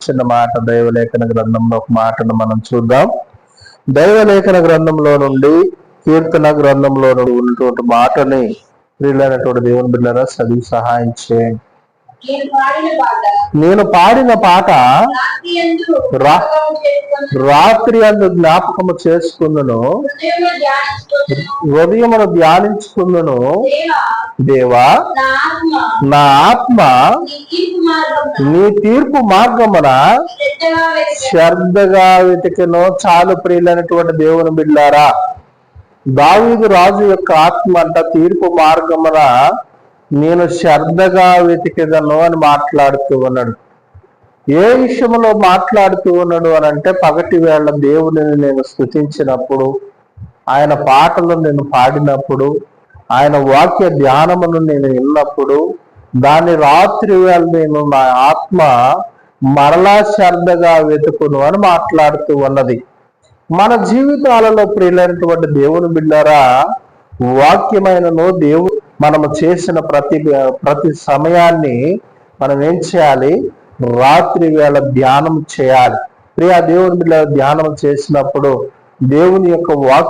చిన్న మాట దైవలేఖన గ్రంథంలో ఒక మాటను మనం చూద్దాం. దైవలేఖన గ్రంథంలో నుండి కీర్తన గ్రంథంలో నుండి ఉన్నటువంటి మాటని ప్రియులైనటువంటి దేవుని బిడ్డలారా చదివి సహాయం చేయండి. నేను పాడిన పాట రాత్రి అందు జ్ఞాపకము చేసుకుందును, ఉదయమును ధ్యానించుకుందును. దేవా, నా ఆత్మ నీ తీర్పు మార్గమున శ్రద్ధగా వెతికెను. చాలు ప్రియులైనటువంటి దేవుని బిడ్డలారా, దావీదు రాజు యొక్క ఆత్మ అంట తీర్పు మార్గమున నేను శ్రద్ధగా వెతికెదను అని మాట్లాడుతూ ఉన్నాడు. ఏ విషయంలో మాట్లాడుతూ ఉన్నాడు అని అంటే, పగటి వేళ దేవుడిని నేను స్తుతించినప్పుడు, ఆయన పాటలు నేను పాడినప్పుడు, ఆయన వాక్య ధ్యానమును నేను విన్నప్పుడు, దాని రాత్రి వేళ నేను నా ఆత్మ మరలా శ్రద్ధగా వెతుకును అని మాట్లాడుతూ ఉన్నది. మన జీవితాలలో ప్రియులైనటువంటి దేవుని బిడ్డారా, వాక్యమైనను దేవుడు మనము చేసిన ప్రతి సమయాన్ని మనం ఏం చేయాలి? రాత్రి వేళ ధ్యానం చేయాలి. ప్రియ దేవుని బిడ్డ ధ్యానం చేసినప్పుడు దేవుని యొక్క వాక్య